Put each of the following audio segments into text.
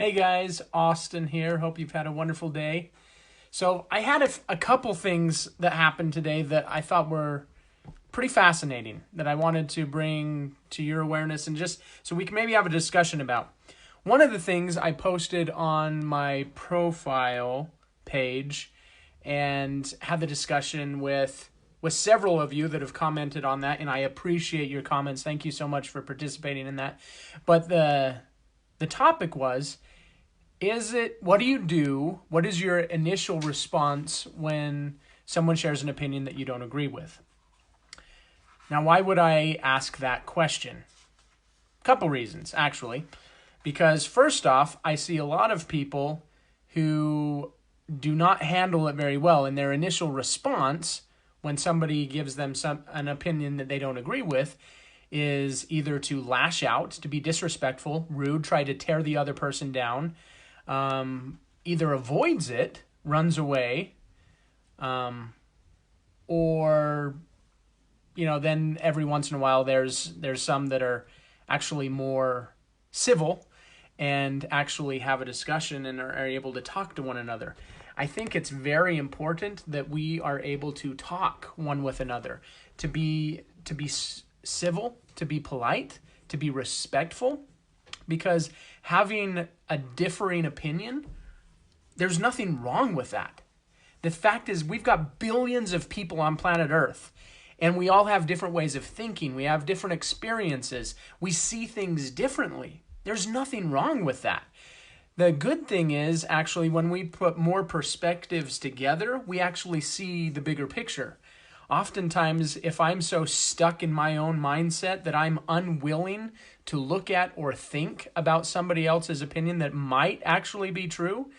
Hey guys, Austin here. Hope you've had a wonderful day. So I had a couple things that happened today that I thought were pretty fascinating that I wanted to bring to your awareness and just so we can maybe have a discussion about. One of the things I posted on my profile page and had the discussion with several of you that have commented on that, and I appreciate your comments. Thank you so much for participating in that. But the topic was, what do you do? What is your initial response when someone shares an opinion that you don't agree with? Now, why would I ask that question? A couple reasons, actually. Because first off, I see a lot of people who do not handle it very well, and their initial response when somebody gives them an opinion that they don't agree with is either to lash out, to be disrespectful, rude, try to tear the other person down, either avoids it, runs away, or, then every once in a while there's some that are actually more civil and actually have a discussion and are able to talk to one another. I think it's very important that we are able to talk one with another, to be civil, to be polite, to be respectful, because having a differing opinion, there's nothing wrong with that. The fact is, we've got billions of people on planet Earth, and we all have different ways of thinking. We have different experiences. We see things differently. There's nothing wrong with that. The good thing is, actually, when we put more perspectives together, we actually see the bigger picture. Oftentimes, if I'm so stuck in my own mindset that I'm unwilling to look at or think about somebody else's opinion that might actually be true,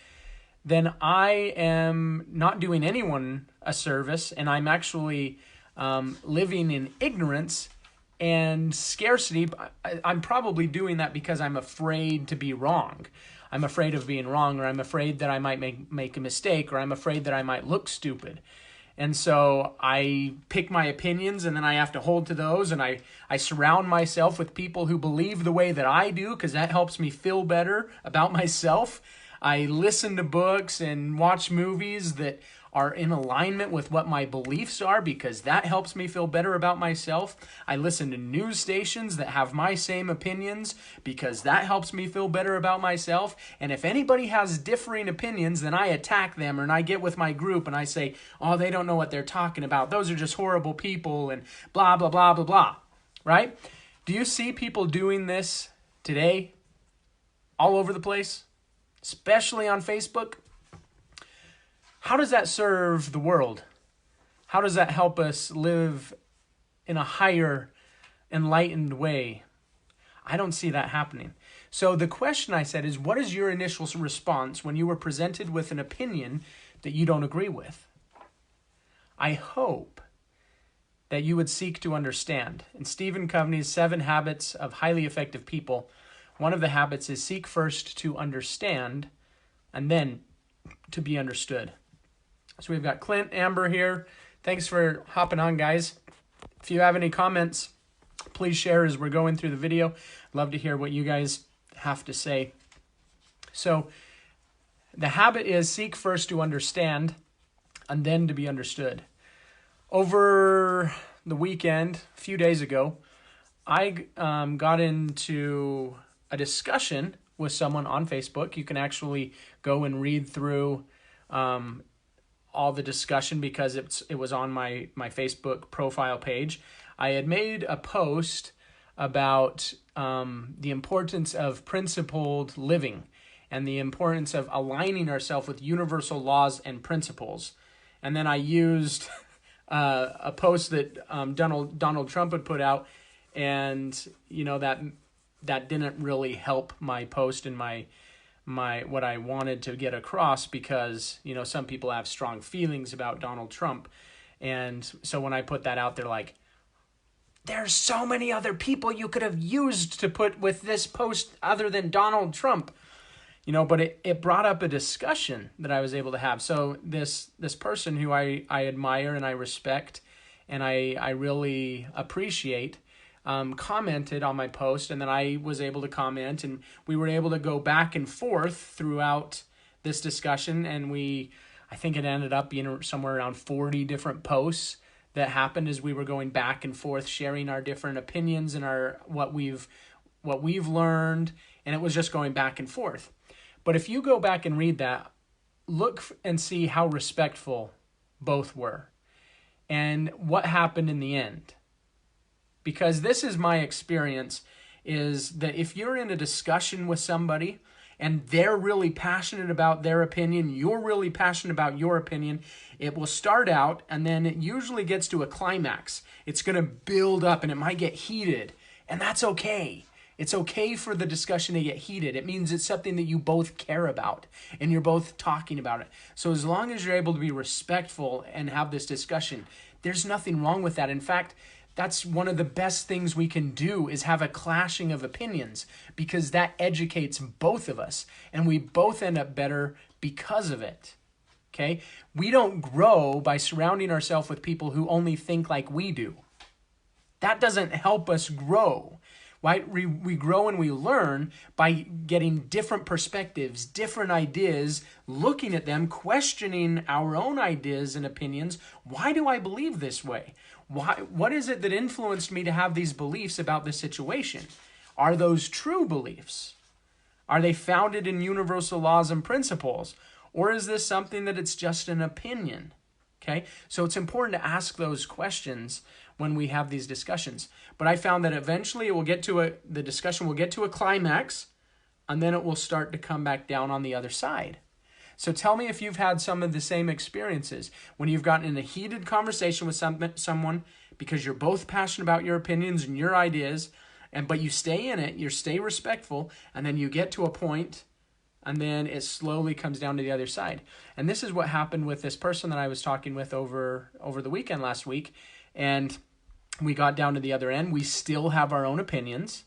then I am not doing anyone a service, and I'm actually living in ignorance and scarcity. I'm probably doing that because I'm afraid to be wrong. I'm afraid of being wrong, or I'm afraid that I might make a mistake, or I'm afraid that I might look stupid. And so I pick my opinions, and then I have to hold to those, and I surround myself with people who believe the way that I do, because that helps me feel better about myself. I listen to books and watch movies that are in alignment with what my beliefs are, because that helps me feel better about myself. I listen to news stations that have my same opinions, because that helps me feel better about myself. And if anybody has differing opinions, then I attack them, and I get with my group and I say, oh, they don't know what they're talking about. Those are just horrible people and blah, blah, blah, blah, blah. Right? Do you see people doing this today all over the place, especially on Facebook? How does that serve the world? How does that help us live in a higher, enlightened way? I don't see that happening. So the question I said is, what is your initial response when you were presented with an opinion that you don't agree with? I hope that you would seek to understand. In Stephen Covey's 7 Habits of Highly Effective People, one of the habits is seek first to understand and then to be understood. So we've got Clint, Amber here. Thanks for hopping on, guys. If you have any comments, please share as we're going through the video. Love to hear what you guys have to say. So the habit is seek first to understand and then to be understood. Over the weekend, a few days ago, I got into a discussion with someone on Facebook. You can actually go and read through all the discussion because it was on my Facebook profile page. I had made a post about the importance of principled living and the importance of aligning ourselves with universal laws and principles. And then I used a post that Donald Trump had put out, and that didn't really help my post and my what I wanted to get across, because some people have strong feelings about Donald Trump. And so when I put that out there, like, there's so many other people you could have used to put with this post other than Donald Trump. But it brought up a discussion that I was able to have. So this person who I admire and I respect and I really appreciate, commented on my post, and then I was able to comment, and we were able to go back and forth throughout this discussion, and I think it ended up being somewhere around 40 different posts that happened as we were going back and forth, sharing our different opinions and what we've learned, and it was just going back and forth. But if you go back and read that, look and see how respectful both were and what happened in the end. Because this is my experience, is that if you're in a discussion with somebody and they're really passionate about their opinion, you're really passionate about your opinion, it will start out and then it usually gets to a climax. It's going to build up and it might get heated, and that's okay. It's okay for the discussion to get heated. It means it's something that you both care about and you're both talking about it. So as long as you're able to be respectful and have this discussion, there's nothing wrong with that. In fact, that's one of the best things we can do, is have a clashing of opinions, because that educates both of us and we both end up better because of it. Okay? We don't grow by surrounding ourselves with people who only think like we do. That doesn't help us grow. Why? We grow and we learn by getting different perspectives, different ideas, looking at them, questioning our own ideas and opinions. Why do I believe this way? What is it that influenced me to have these beliefs about this situation? Are those true beliefs? Are they founded in universal laws and principles? Or is this something that it's just an opinion? Okay, so it's important to ask those questions when we have these discussions. But I found that eventually the discussion will get to a climax, and then it will start to come back down on the other side. So tell me if you've had some of the same experiences when you've gotten in a heated conversation with someone because you're both passionate about your opinions and your ideas, but you stay in it, you stay respectful, and then you get to a point, and then it slowly comes down to the other side. And this is what happened with this person that I was talking with over the weekend last week, and we got down to the other end. We still have our own opinions,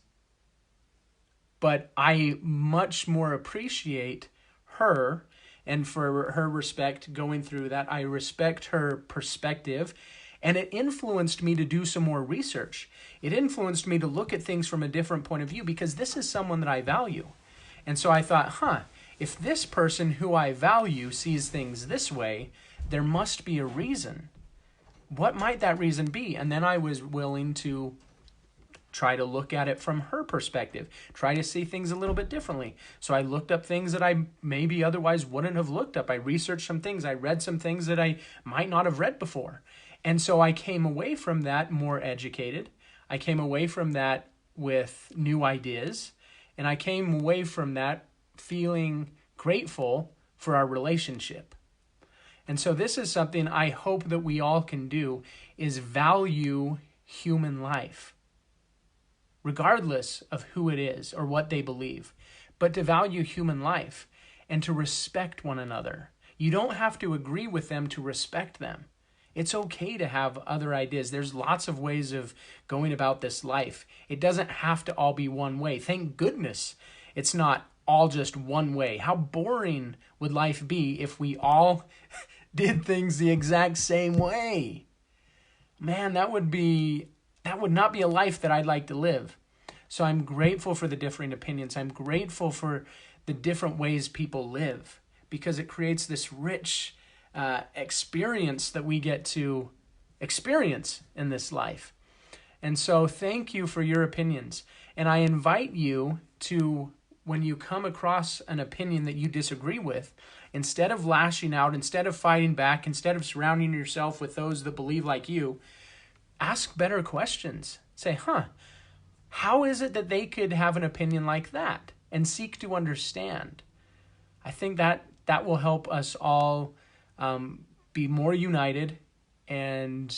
but I much more appreciate her, and for her respect going through that. I respect her perspective, and it influenced me to do some more research. It influenced me to look at things from a different point of view, because this is someone that I value. And so I thought, if this person who I value sees things this way, there must be a reason. What might that reason be? And then I was willing to try to look at it from her perspective, try to see things a little bit differently. So I looked up things that I maybe otherwise wouldn't have looked up. I researched some things. I read some things that I might not have read before. And so I came away from that more educated. I came away from that with new ideas. And I came away from that feeling grateful for our relationship. And so this is something I hope that we all can do, is value human life, regardless of who it is or what they believe, but to value human life and to respect one another. You don't have to agree with them to respect them. It's okay to have other ideas. There's lots of ways of going about this life. It doesn't have to all be one way. Thank goodness it's not all just one way. How boring would life be if we all did things the exact same way? Man, that would not be a life that I'd like to live. So I'm grateful for the differing opinions. I'm grateful for the different ways people live, because it creates this rich experience that we get to experience in this life. And so thank you for your opinions. And I invite you to, when you come across an opinion that you disagree with, instead of lashing out, instead of fighting back, instead of surrounding yourself with those that believe like you, ask better questions. Say, how is it that they could have an opinion like that? And seek to understand. I think that will help us all be more united and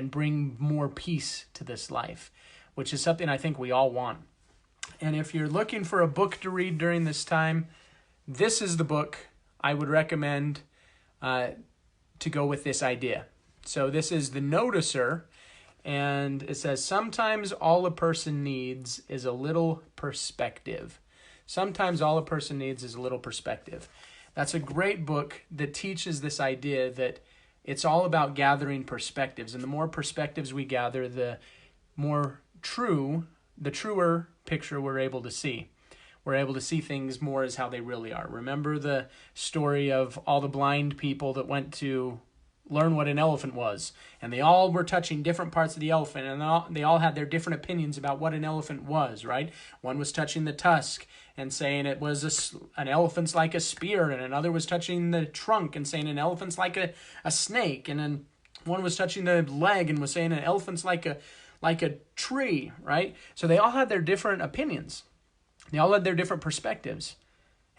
bring more peace to this life, which is something I think we all want. And if you're looking for a book to read during this time, this is the book I would recommend to go with this idea. So this is The Noticer, and it says, sometimes all a person needs is a little perspective. Sometimes all a person needs is a little perspective. That's a great book that teaches this idea that it's all about gathering perspectives. And the more perspectives we gather, the more the truer picture we're able to see. We're able to see things more as how they really are. Remember the story of all the blind people that went to learn what an elephant was, and they all were touching different parts of the elephant, and they all had their different opinions about what an elephant was, right? One was touching the tusk and saying it was an elephant's like a spear, and another was touching the trunk and saying an elephant's like a snake, and then one was touching the leg and was saying an elephant's like a tree, right? So they all had their different opinions. They all had their different perspectives,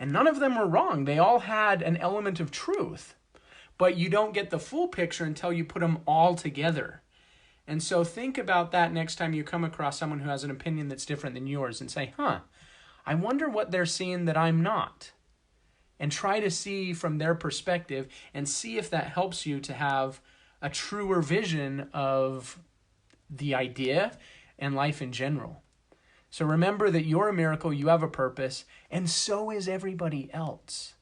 and none of them were wrong. They all had an element of truth. But you don't get the full picture until you put them all together. And so think about that next time you come across someone who has an opinion that's different than yours and say, I wonder what they're seeing that I'm not. And try to see from their perspective and see if that helps you to have a truer vision of the idea and life in general. So remember that you're a miracle, you have a purpose, and so is everybody else.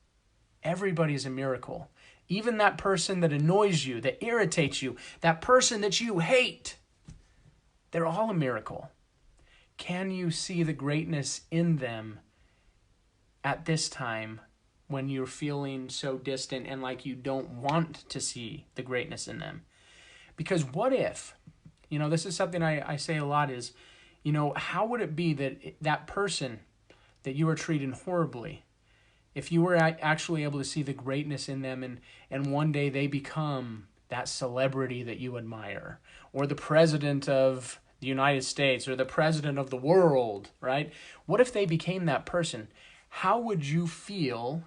Everybody's a miracle. Even that person that annoys you, that irritates you, that person that you hate, they're all a miracle. Can you see the greatness in them at this time when you're feeling so distant and like you don't want to see the greatness in them? Because what if, this is something I say a lot is, how would it be that that person that you are treating horribly, if you were actually able to see the greatness in them and one day they become that celebrity that you admire, or the president of the United States, or the president of the world, right? What if they became that person? How would you feel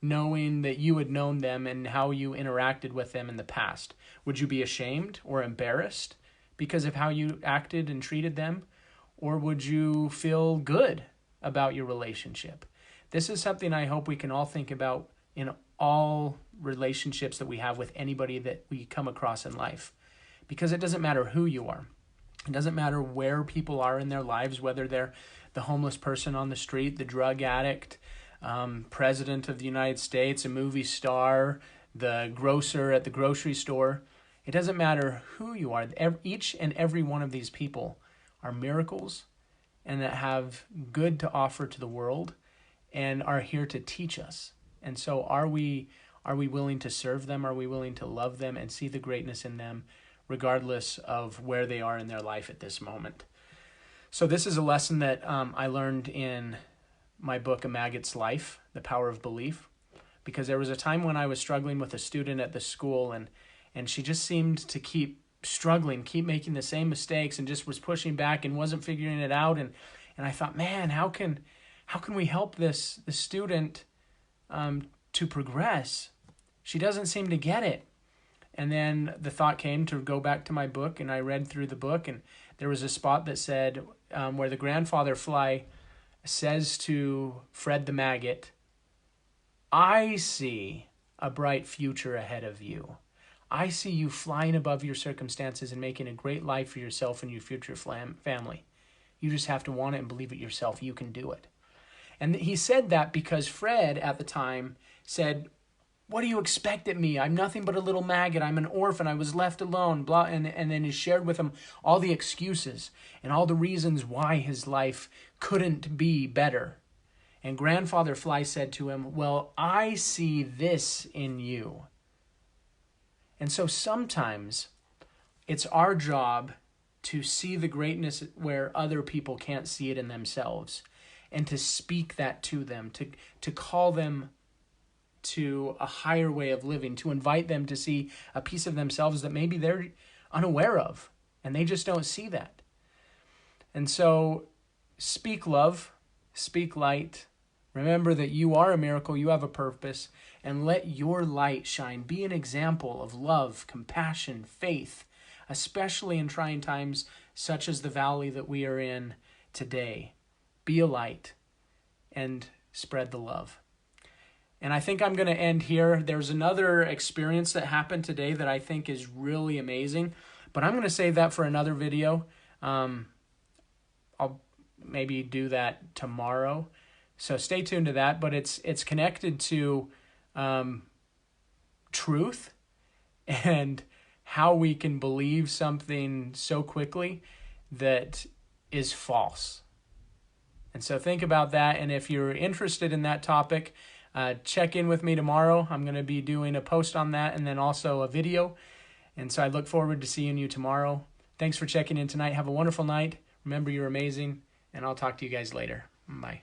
knowing that you had known them and how you interacted with them in the past? Would you be ashamed or embarrassed because of how you acted and treated them? Or would you feel good about your relationship? This is something I hope we can all think about in all relationships that we have with anybody that we come across in life. Because it doesn't matter who you are. It doesn't matter where people are in their lives, whether they're the homeless person on the street, the drug addict, president of the United States, a movie star, the grocer at the grocery store. It doesn't matter who you are. Each and every one of these people are miracles and that have good to offer to the world and are here to teach us. And so are we willing to serve them? Are we willing to love them and see the greatness in them, regardless of where they are in their life at this moment? So this is a lesson that I learned in my book, A Maggot's Life, The Power of Belief, because there was a time when I was struggling with a student at the school, and she just seemed to keep struggling, keep making the same mistakes, and just was pushing back and wasn't figuring it out. And I thought, man, how can we help the student to progress? She doesn't seem to get it. And then the thought came to go back to my book, and I read through the book, and there was a spot that said where the grandfather fly says to Fred the maggot, I see a bright future ahead of you. I see you flying above your circumstances and making a great life for yourself and your future family. You just have to want it and believe it yourself. You can do it. And he said that because Fred at the time said, what do you expect of me? I'm nothing but a little maggot. I'm an orphan. I was left alone. Blah. And then he shared with him all the excuses and all the reasons why his life couldn't be better. And Grandfather Fly said to him, well, I see this in you. And so sometimes it's our job to see the greatness where other people can't see it in themselves, and to speak that to them, to call them to a higher way of living, to invite them to see a piece of themselves that maybe they're unaware of, and they just don't see that. And so speak love, speak light. Remember that you are a miracle, you have a purpose, and let your light shine. Be an example of love, compassion, faith, especially in trying times such as the valley that we are in today. Be a light and spread the love. And I think I'm going to end here. There's another experience that happened today that I think is really amazing, but I'm going to save that for another video. I'll maybe do that tomorrow. So stay tuned to that, but it's connected to truth and how we can believe something so quickly that is false. And so think about that. And if you're interested in that topic, check in with me tomorrow. I'm going to be doing a post on that and then also a video. And so I look forward to seeing you tomorrow. Thanks for checking in tonight. Have a wonderful night. Remember, you're amazing. And I'll talk to you guys later. Bye.